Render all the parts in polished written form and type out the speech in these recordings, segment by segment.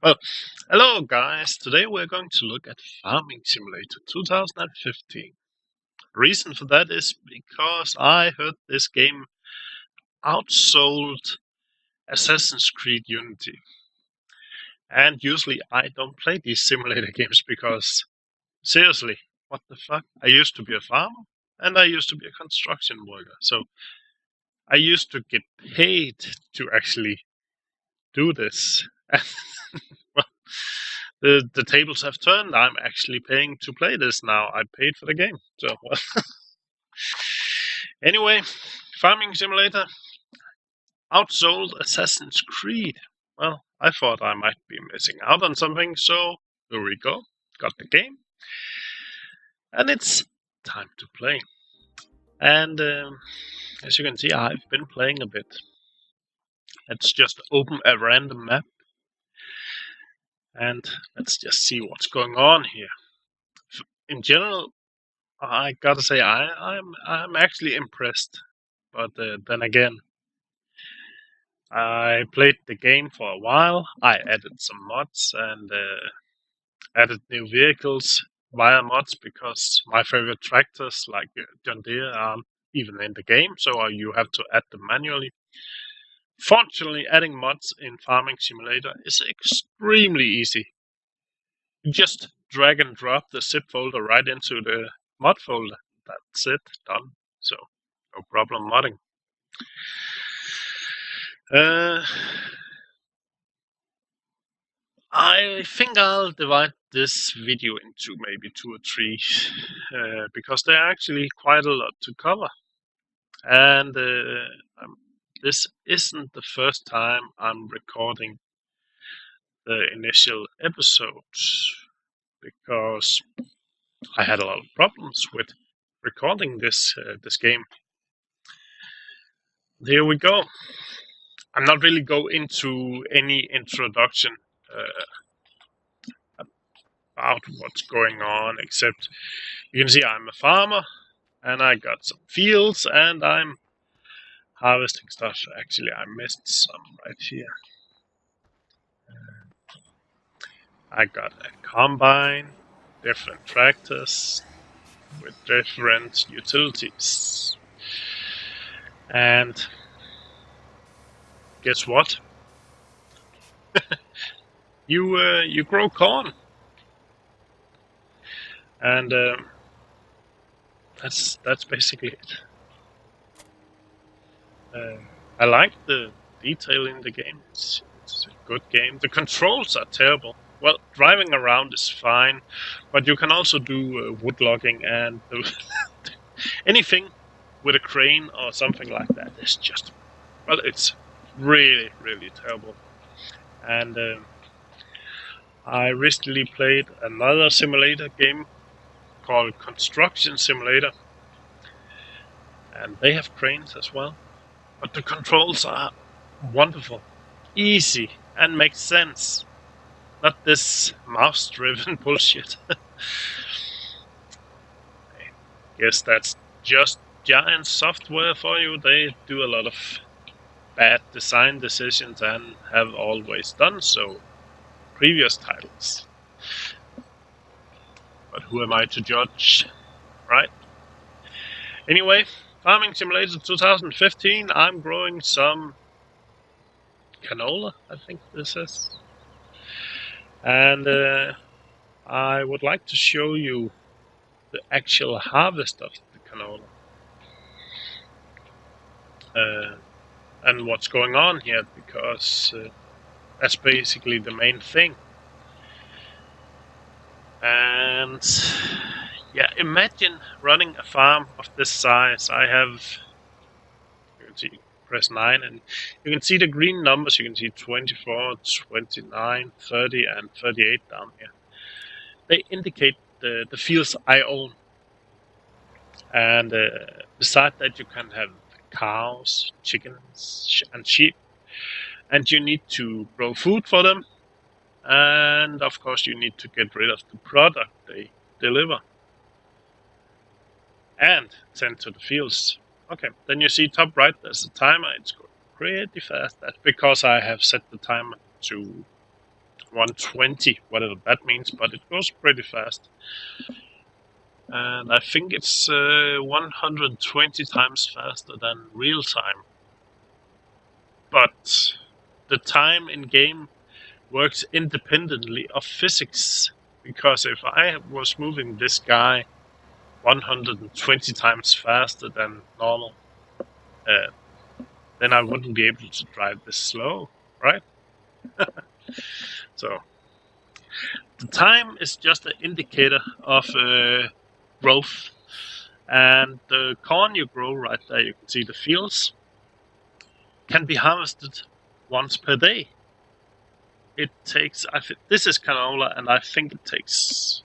Well, hello guys. Today we're going to look at Farming Simulator 2015. Reason for that is because I heard this game outsold Assassin's Creed Unity. And usually I don't play these simulator games because, seriously, what the fuck? I used to be a farmer and I used to be a construction worker. So I used to get paid to actually do this. Well, the tables have turned. I'm actually paying to play this now. I paid for the game. So, well, anyway, Farming Simulator outsold Assassin's Creed. Well, I thought I might be missing out on something, so here we go. Got the game. And it's time to play. And as you can see, I've been playing a bit. Let's just open a random map. And let's just see what's going on here. In general, I gotta say, I'm actually impressed. But then again, I played the game for a while. I added some mods and added new vehicles via mods because my favorite tractors, like John Deere, aren't even in the game, so you have to add them manually. Fortunately, adding mods in Farming Simulator is extremely easy. You just drag and drop the zip folder right into the mod folder. That's it, done. So, no problem modding. I think I'll divide this video into maybe 2 or 3 because there are actually quite a lot to cover. And this isn't the first time I'm recording the initial episodes because I had a lot of problems with recording this game. Here we go. I'm not really going into any introduction about what's going on, except you can see I'm a farmer and I got some fields and I'm harvesting stuff. Actually, I missed some right here. I got a combine, different tractors with different utilities. And guess what? You grow corn. And that's basically it. I like the detail in the game. It's a good game. The controls are terrible. Well, driving around is fine, but you can also do wood logging and anything with a crane or something like that is just, well, it's really, really terrible. And I recently played another simulator game called Construction Simulator, and they have cranes as well. But the controls are wonderful, easy, and make sense. Not this mouse-driven bullshit. I guess that's just giant software for you. They do a lot of bad design decisions and have always done so. Previous titles. But who am I to judge, right? Anyway, Farming Simulator 2015, I'm growing some canola, I think this is. And I would like to show you the actual harvest of the canola. And what's going on here, because that's basically the main thing. And yeah, imagine running a farm of this size. I have, you can see, press 9 and you can see the green numbers. You can see 24, 29, 30 and 38 down here. They indicate the fields I own. And beside that you can have cows, chickens and sheep. And you need to grow food for them. And of course you need to get rid of the product they deliver. And tend to the fields. Okay, then you see top right, there's a timer. It's going pretty fast. That's because I have set the timer to 120, whatever that means, but it goes pretty fast. And I think it's 120 times faster than real time. But the time in game works independently of physics, because if I was moving this guy 120 times faster than normal, then I wouldn't be able to drive this slow, right? So the time is just an indicator of growth, and the corn you grow right there, you can see the fields, can be harvested once per day. It takes, this is canola, and I think it takes,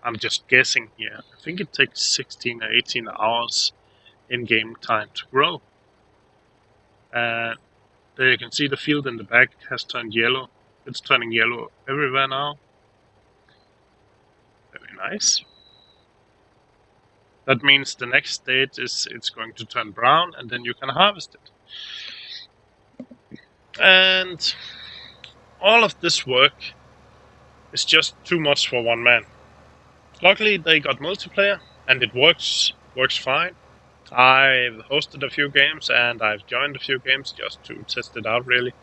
I'm just guessing here, I think it takes 16 or 18 hours in-game time to grow. And there you can see the field in the back has turned yellow. It's turning yellow everywhere now. Very nice. That means the next stage is it's going to turn brown, and then you can harvest it. And all of this work is just too much for one man. Luckily, they got multiplayer, and it works fine. I've hosted a few games, and I've joined a few games just to test it out, really.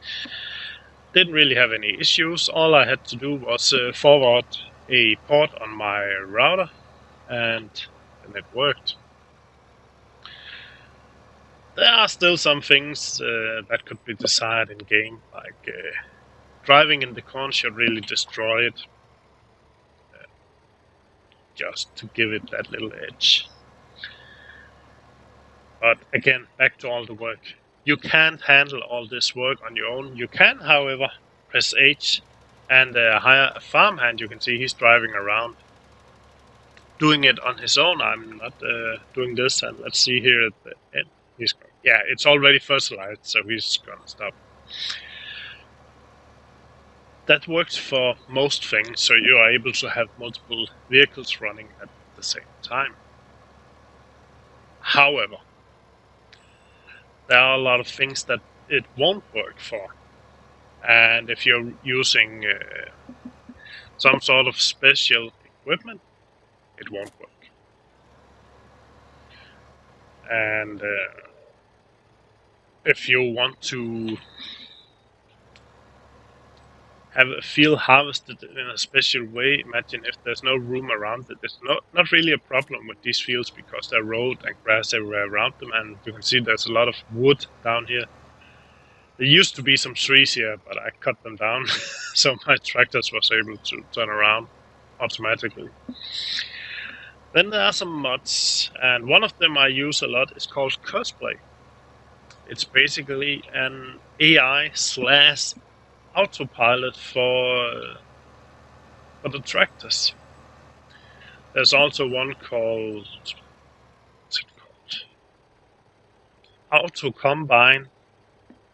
Didn't really have any issues. All I had to do was forward a port on my router, and it worked. There are still some things that could be desired in game, like driving in the corn should really destroy it, just to give it that little edge. But again, back to all the work. You can't handle all this work on your own. You can, however, press H and hire a farmhand. You can see he's driving around, doing it on his own. I'm not doing this, and let's see here at the end. Yeah, it's already fertilized, so he's gonna stop. That works for most things, so you are able to have multiple vehicles running at the same time. However, there are a lot of things that it won't work for. And if you're using some sort of special equipment, it won't work. And if you want to have a field harvested in a special way, imagine if there's no room around it. It's not really a problem with these fields because there are road and grass everywhere around them, and you can see there's a lot of wood down here. There used to be some trees here, but I cut them down so my tractors was able to turn around automatically. Then there are some mods, and one of them I use a lot is called Cosplay. It's basically an AI / autopilot for the tractors. There's also one called, what's it called? Auto Combine.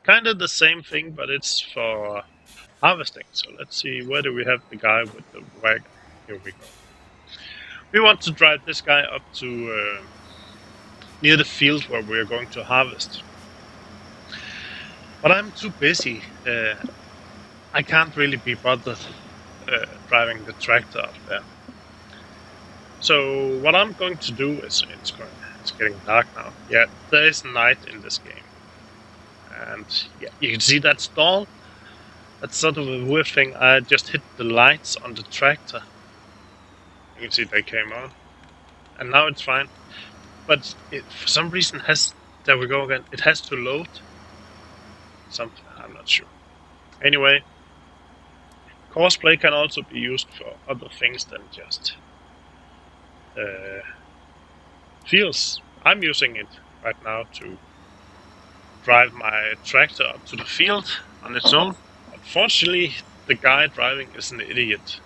Kind of the same thing, but it's for harvesting. So let's see, where do we have the guy with the wagon? Here we go. We want to drive this guy up to near the field where we're going to harvest. But I'm too busy. I can't really be bothered driving the tractor up there. So what I'm going to do is, it's getting dark now. Yeah, there is night in this game. And yeah, you can see that stall. That's sort of a weird thing. I just hit the lights on the tractor. You can see they came on. And now it's fine. But it, for some reason, there we go again. It has to load. Something, I'm not sure. Anyway, cosplay can also be used for other things than just fields. I'm using it right now to drive my tractor up to the field on its own. Unfortunately, the guy driving is an idiot.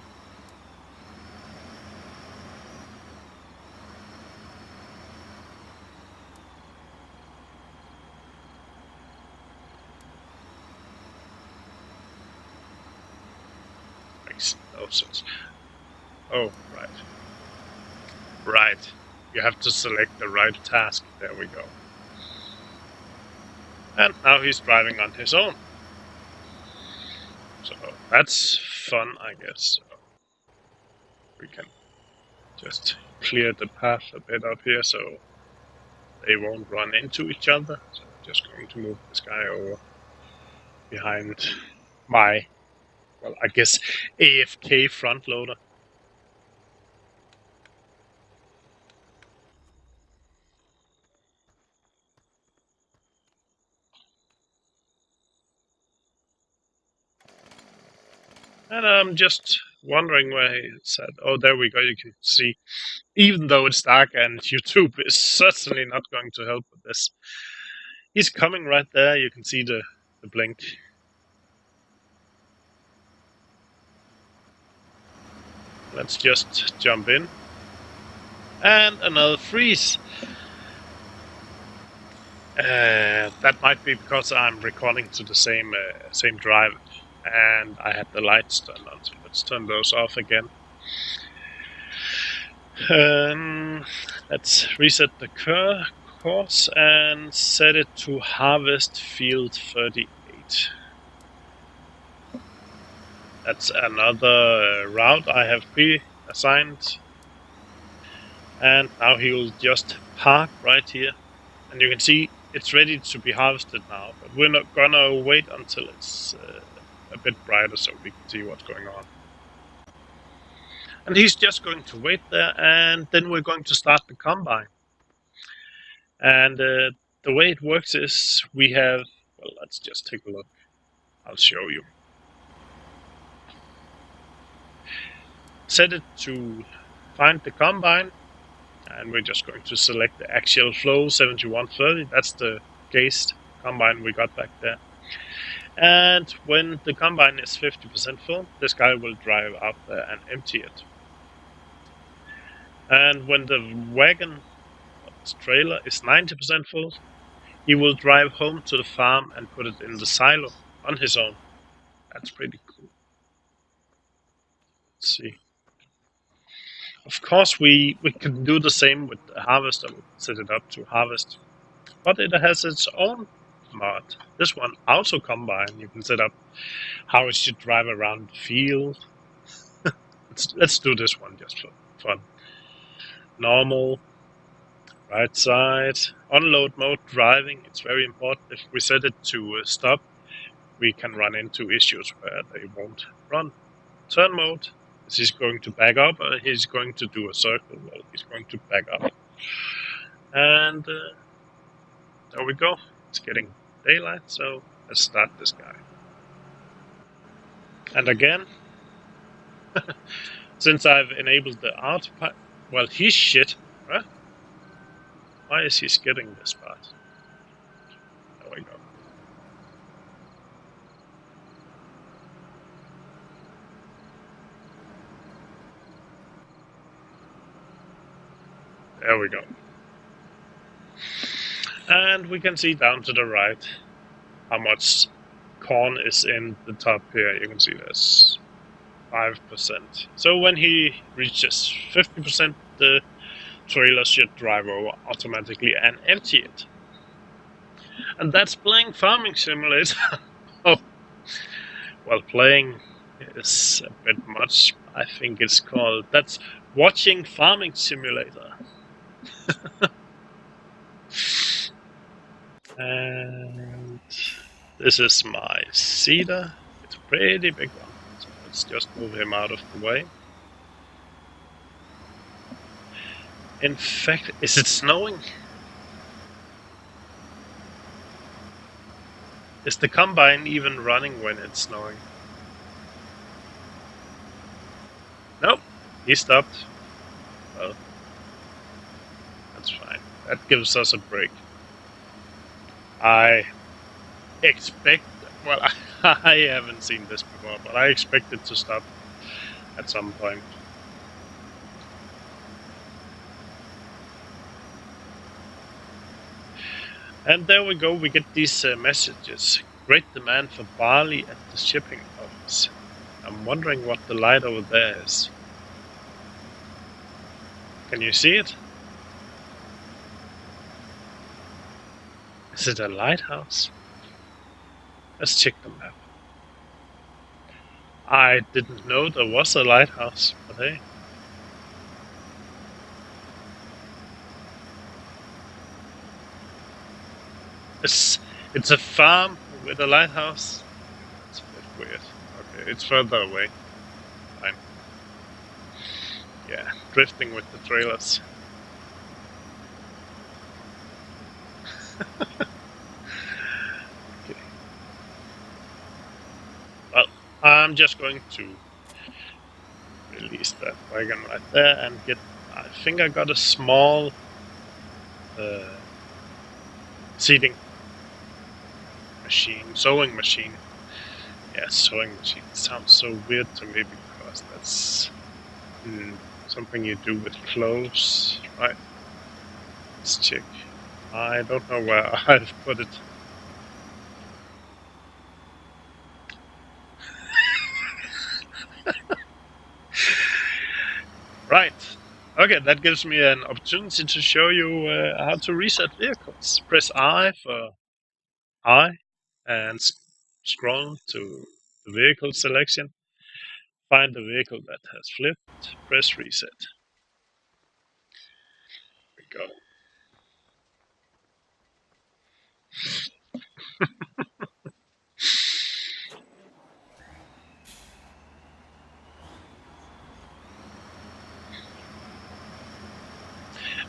Makes no sense. Oh, right. Right. You have to select the right task. There we go. And now he's driving on his own. So that's fun, I guess. So we can just clear the path a bit up here so they won't run into each other. So I'm just going to move this guy over behind my, well, I guess AFK front loader. And I'm just wondering where he's at. Oh, there we go. You can see, even though it's dark and YouTube is certainly not going to help with this, he's coming right there. You can see the blink. Let's just jump in. And another freeze. That might be because I'm recording to the same drive, and I had the lights turned on. So let's turn those off again. Let's reset the course and set it to Harvest Field 38. That's another route I have pre-assigned. And now he will just park right here. And you can see it's ready to be harvested now, but we're not gonna wait until it's a bit brighter so we can see what's going on. And he's just going to wait there, and then we're going to start the combine. And the way it works is we have, well, let's just take a look. I'll show you. Set it to find the combine, and we're just going to select the axial flow 7130. That's the cased combine we got back there. And when the combine is 50% full, this guy will drive out there and empty it. And when the wagon, this trailer, is 90% full, he will drive home to the farm and put it in the silo on his own. That's pretty cool. Let's see. Of course, we can do the same with the harvester. We'll set it up to harvest, but it has its own mod. This one, auto combine. You can set up how it should drive around the field. Let's do this one just for fun. Normal, right side, unload mode driving. It's very important. If we set it to stop, we can run into issues where they won't run. Turn mode. Is he going to back up, or he's going to do a circle? Well, he's going to back up. And there we go. It's getting daylight, so let's start this guy. And again, since I've enabled the autopilot, well, he's shit, right? Why is he skipping this part? There we go. There we go. And we can see down to the right how much corn is in the top here. You can see there's 5%. So when he reaches 50%, the trailer should drive over automatically and empty it. And that's playing Farming Simulator. Oh, well, playing is a bit much. I think it's called, that's watching Farming Simulator. And this is my cedar. It's a pretty big one. So let's just move him out of the way. In fact, is it snowing? Is the combine even running when it's snowing? Nope, he stopped. Well, that's fine. That gives us a break. I expect, well, I haven't seen this before, but I expect it to stop at some point. And there we go, we get these messages. Great demand for barley at the shipping office. I'm wondering what the light over there is. Can you see it? Is it a lighthouse? Let's check the map. I didn't know there was a lighthouse, but hey. It's a farm with a lighthouse. That's a bit weird. Okay, it's further away. Fine. Yeah, drifting with the trailers. Okay. Well, I'm just going to release that wagon right there and get. I think I got a small seeding machine, sewing machine. Yeah, sewing machine sounds so weird to me because that's something you do with clothes, right? Let's check. I don't know where I've put it. Right. Okay, that gives me an opportunity to show you how to reset vehicles. Press I for I and scroll to the vehicle selection. Find the vehicle that has flipped. Press reset. There we go.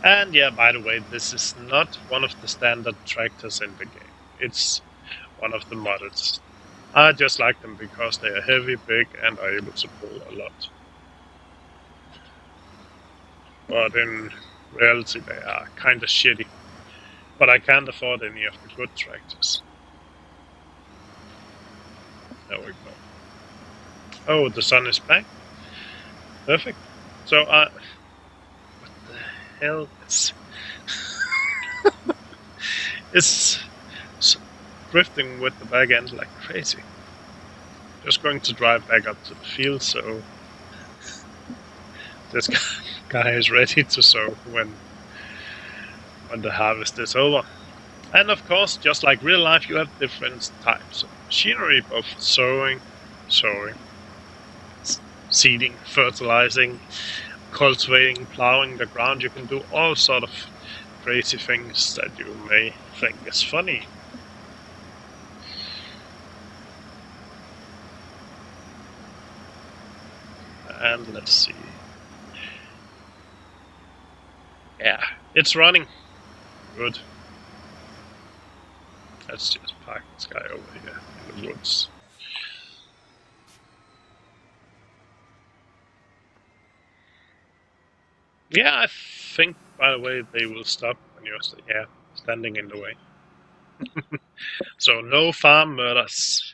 And yeah, by the way, this is not one of the standard tractors in the game. It's one of the modded. I just like them because they are heavy, big, and are able to pull a lot. But in reality, they are kind of shitty. But I can't afford any of the good tractors. There we go. Oh, the sun is back. Perfect. So, what the hell is... it's drifting with the back end like crazy. Just going to drive back up to the field, so this guy is ready to sow when the harvest is over. And of course, just like real life, you have different types of machinery, both sowing, seeding, fertilizing, cultivating, plowing the ground. You can do all sort of crazy things that you may think is funny. And let's see. Yeah, it's running. Good. Let's just park this guy over here in the woods. Yeah, I think, by the way, they will stop when you're standing in the way. So no farm murders.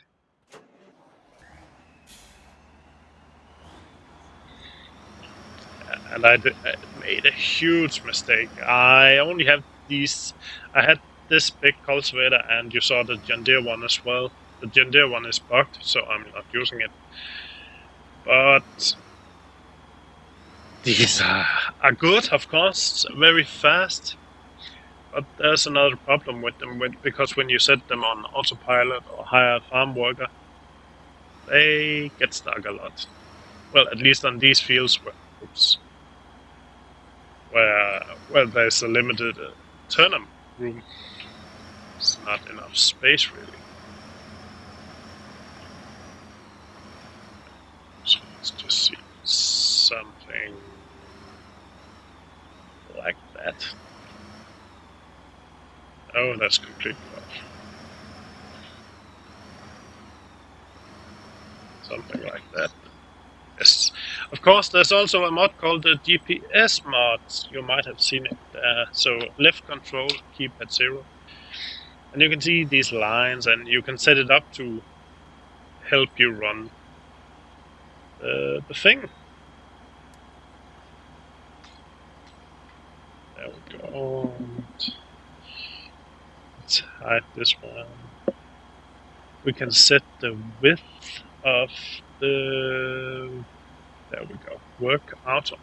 And I made a huge mistake. I only have these. I had this big cultivator, and you saw the John Deere one as well. The John Deere one is bugged, so I'm not using it. But these are good, of course, very fast. But there's another problem with them, because when you set them on autopilot or hire a farm worker, they get stuck a lot. Well, at least on these fields where there's a limited turnip room. It's not enough space, really. So let's just see something like that. Oh, that's completely off. Something like that. Yes. Of course, there's also a mod called the GPS mod. You might have seen it. So left control, keep at 0. And you can see these lines, and you can set it up to help you run the thing. There we go. Let's hide this one. We can set the width of the... There we go. Work auto.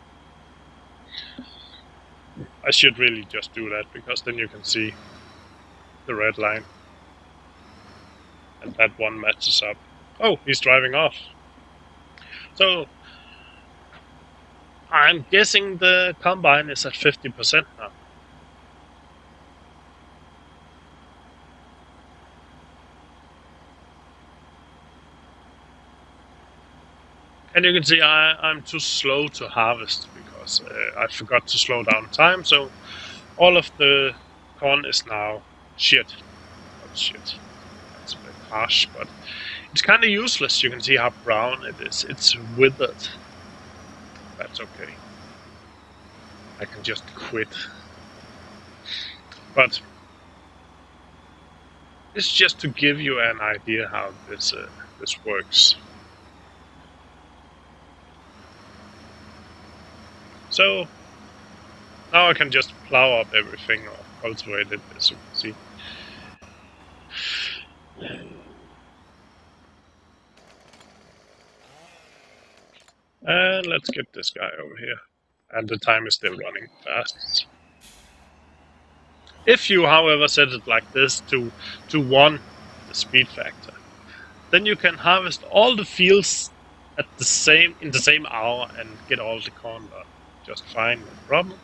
I should really just do that, because then you can see the red line. And that one matches up. Oh, he's driving off. So I'm guessing the combine is at 50% now. And you can see I'm too slow to harvest because I forgot to slow down time. So all of the corn is now shit. Not shit. That's a bit harsh, but it's kind of useless. You can see how brown it is. It's withered. That's okay. I can just quit. But it's just to give you an idea how this works. So now I can just plow up everything or cultivate it, as you can see. And let's get this guy over here. And the time is still running fast. If you, however, set it like this to 1, the speed factor, then you can harvest all the fields in the same hour and get all the corn done just fine, no problem.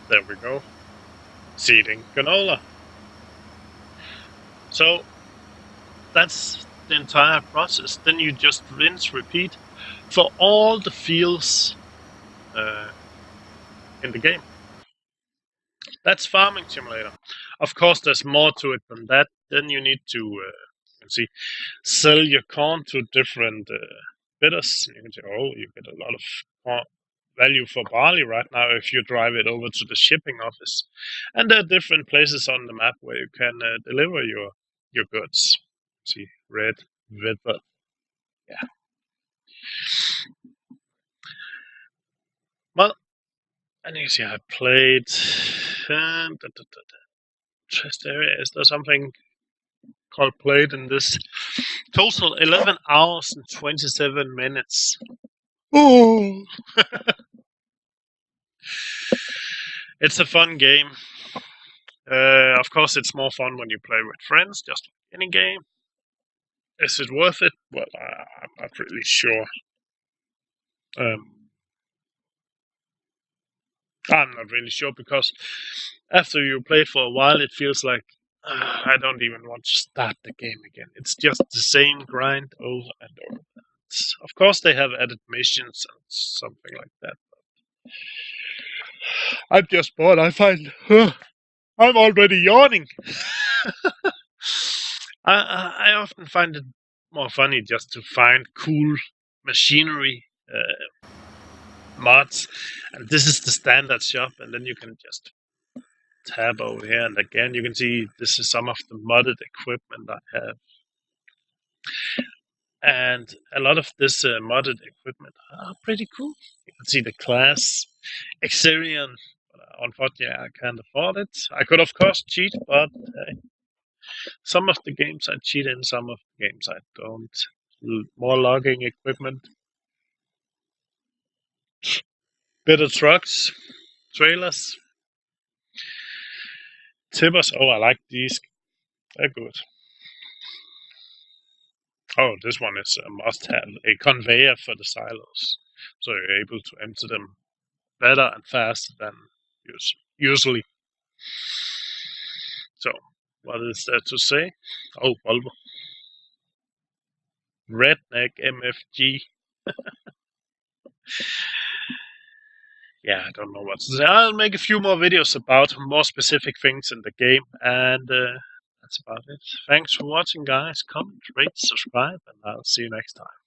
There we go. Seeding canola. So that's the entire process. Then you just rinse, repeat for all the fields in the game. That's Farming Simulator. Of course, there's more to it than that. Then you need to sell your corn to different bidders. You can say, oh, you get a lot of value for barley right now if you drive it over to the shipping office. And there are different places on the map where you can deliver your goods. See, red, withered. Yeah. Well, and you see I played test area. Is there something called played in this? Total 11 hours and 27 minutes. Oh. It's a fun game. Of course, it's more fun when you play with friends, just like any game. Is it worth it? Well, I'm not really sure. I'm not really sure because after you play it for a while, it feels like I don't even want to start the game again. It's just the same grind over and over. Of course, they have added missions and something like that. I'm just bored. I'm already yawning. I often find it more funny just to find cool machinery mods, and this is the standard shop, and then you can just tab over here, and again you can see this is some of the modded equipment I have, and a lot of this modded equipment are pretty cool. You can see the class Exerion. Unfortunately, I can't afford it. I could of course cheat, but some of the games I cheat in, some of the games I don't. More logging equipment, better trucks, trailers, tippers. Oh, I like these. They're good. Oh, this one is a must-have. A conveyor for the silos, so you're able to empty them better and faster than usually. So, what is there to say? Oh, Volvo. Redneck MFG. Yeah, I don't know what to say. I'll make a few more videos about more specific things in the game, and that's about it. Thanks for watching, guys. Comment, rate, subscribe, and I'll see you next time.